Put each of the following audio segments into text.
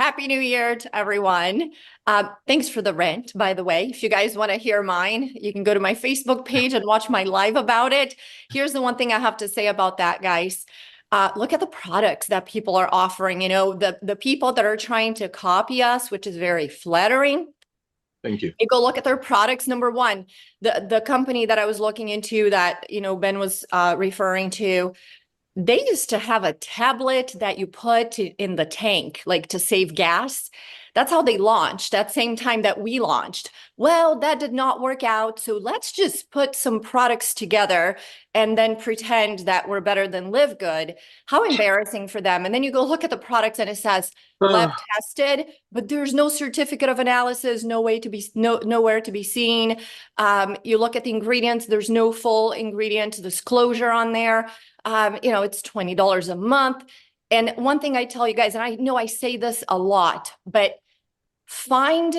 Happy New Year to everyone. Thanks for the rant, by the way. If you guys want to hear mine, you can go to my Facebook page and watch my live about it. Here's the one thing I have to say about that, guys. Look at the products that people are offering. You know, the people that are trying to copy us, which is very flattering. Thank you. You go look at their products. Number one, the company that I was looking into that, Ben was referring to, they used to have a tablet that you put in the tank, like to save gas. That's how they launched, that same time that we launched. Well, that did not work out. So let's just put some products together and then pretend that we're better than Live Good. How embarrassing for them. And then you go look at the products and it says lab tested, but there's no certificate of analysis, nowhere to be seen. You look at the ingredients, there's no full ingredient disclosure on there. It's $20 a month. And one thing I tell you guys, and I know I say this a lot, but find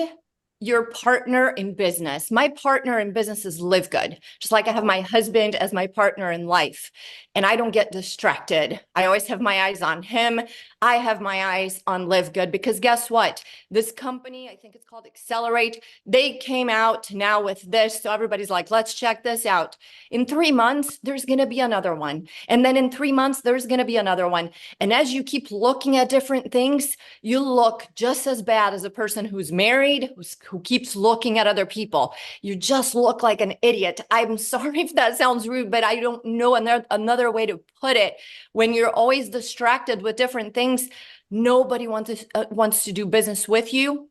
your partner in business. My partner in business is Live Good, just like I have my husband as my partner in life. And I don't get distracted. I always have my eyes on him. I have my eyes on Live Good because guess what? This company, I think it's called Accelerate, they came out now with this. So everybody's like, let's check this out. In 3 months, there's going to be another one. And then in 3 months, there's going to be another one. And as you keep looking at different things, you look just as bad as a person who's married, who keeps looking at other people. You just look like an idiot. I'm sorry if that sounds rude, but I don't know another way to put it. When you're always distracted with different things, nobody wants to do business with you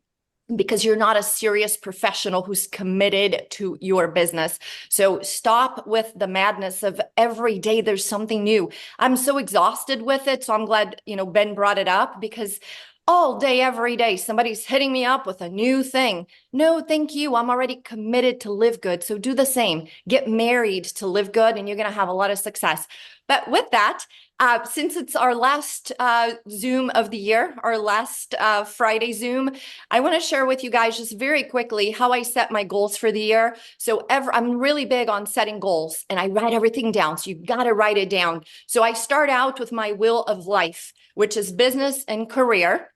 because you're not a serious professional who's committed to your business. So stop with the madness of every day there's something new. I'm so exhausted with it. So I'm glad, Ben brought it up because all day, every day, somebody's hitting me up with a new thing. No, thank you. I'm already committed to Live Good. So do the same. Get married to Live Good and you're going to have a lot of success. But with that, since it's our last Zoom of the year, our last Friday Zoom, I want to share with you guys just very quickly how I set my goals for the year. So I'm really big on setting goals and I write everything down. So you've got to write it down. So I start out with my wheel of life, which is business and career.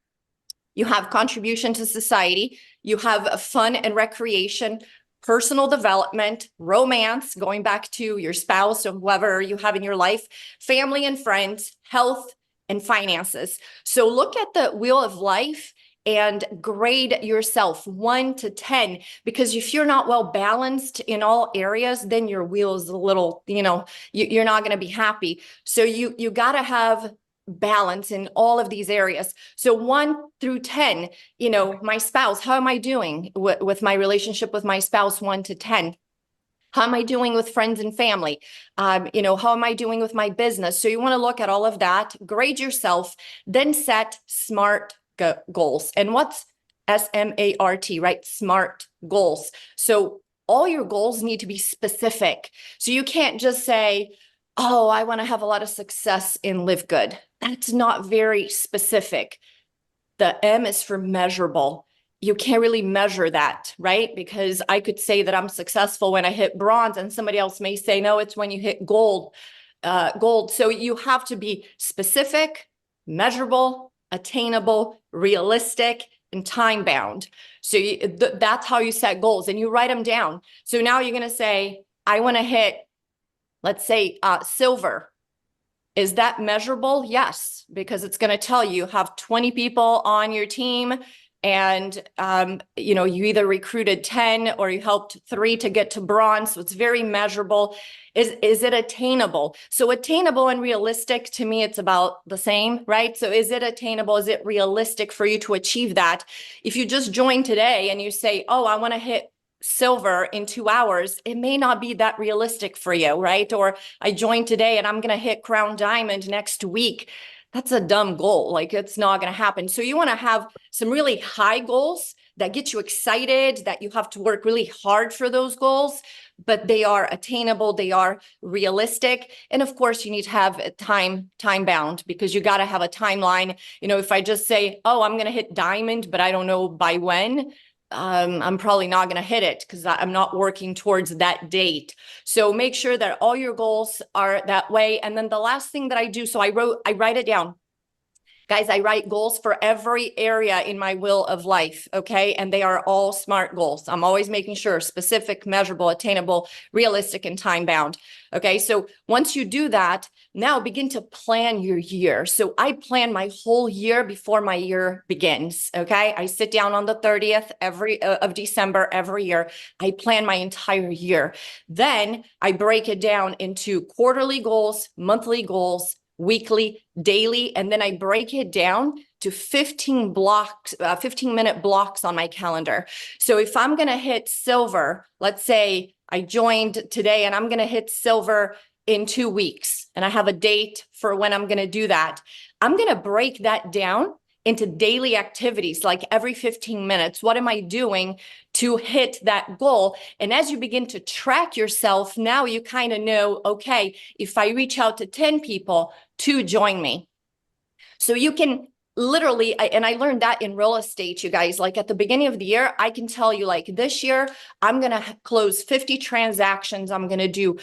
You have contribution to society. You have fun and recreation, personal development, romance, going back to your spouse or whoever you have in your life, family and friends, health, and finances. So look at the wheel of life and grade yourself 1 to 10, because if you're not well balanced in all areas, then your wheel is a little, you're not going to be happy. So you got to have balance in all of these areas. So 1 through 10, my spouse, how am I doing with my relationship with my spouse? 1 to 10. How am I doing with friends and family? How am I doing with my business? So you want to look at all of that, grade yourself, then set SMART goals. And what's SMART, right? SMART goals. So all your goals need to be specific. So you can't just say, oh, I want to have a lot of success in Live Good. That's not very specific. The M is for measurable. You can't really measure that, right? Because I could say that I'm successful when I hit bronze and somebody else may say, no, it's when you hit gold. So you have to be specific, measurable, attainable, realistic, and time bound. So that's how you set goals and you write them down. So now you're going to say, I want to hit, let's say, silver. Is that measurable? Yes, because it's going to tell you have 20 people on your team and, you either recruited 10 or you helped 3 to get to bronze. So it's very measurable. Is it attainable? So attainable and realistic, to me, it's about the same, right? So is it attainable? Is it realistic for you to achieve that? If you just joined today and you say, oh, I want to hit silver in 2 hours, it may not be that realistic for you, right? Or I joined today and I'm going to hit crown diamond next week. That's a dumb goal. Like it's not going to happen. So you want to have some really high goals that get you excited, that you have to work really hard for those goals, but they are attainable, they are realistic. And of course you need to have a time bound because you got to have a timeline. If I just say, oh, I'm going to hit diamond, but I don't know by when, I'm probably not going to hit it because I'm not working towards that date. So make sure that all your goals are that way. And then the last thing that I do, so I write it down. Guys, I write goals for every area in my wheel of life, okay? And they are all SMART goals. I'm always making sure specific, measurable, attainable, realistic, and time bound, okay? So once you do that, now begin to plan your year. So I plan my whole year before my year begins, okay? I sit down on the 30th of December every year. I plan my entire year. Then I break it down into quarterly goals, monthly goals, weekly, daily, and then I break it down to 15 blocks, 15-minute blocks on my calendar. So if I'm going to hit silver, let's say I joined today and I'm going to hit silver in 2 weeks, and I have a date for when I'm going to do that, I'm going to break that down into daily activities, like every 15 minutes. What am I doing to hit that goal? And as you begin to track yourself, now you kind of know, okay, if I reach out to 10 people to join me. So you can literally, and I learned that in real estate, you guys, like at the beginning of the year, I can tell you like this year, I'm going to close 50 transactions. I'm going to do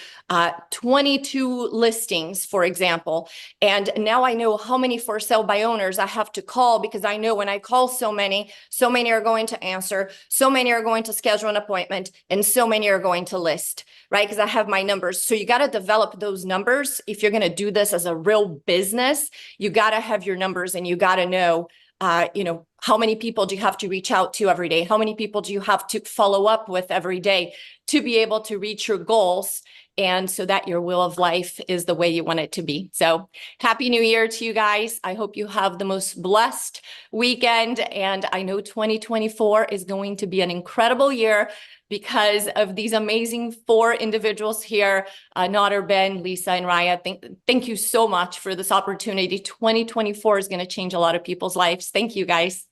22 listings, for example. And now I know how many for sale by owners I have to call, because I know when I call so many are going to answer, so many are going to schedule an appointment, and so many are going to list, right? Because I have my numbers. So you got to develop those numbers. If you're going to do this as a real business, you got to have your numbers, and you got to know, how many people do you have to reach out to every day? How many people do you have to follow up with every day to be able to reach your goals, and so that your wheel of life is the way you want it to be. So happy New Year to you guys. I hope you have the most blessed weekend. And I know 2024 is going to be an incredible year because of these amazing 4 individuals here, Nader, Ben, Lisa, and Raya. Thank you so much for this opportunity. 2024 is going to change a lot of people's lives. Thank you, guys.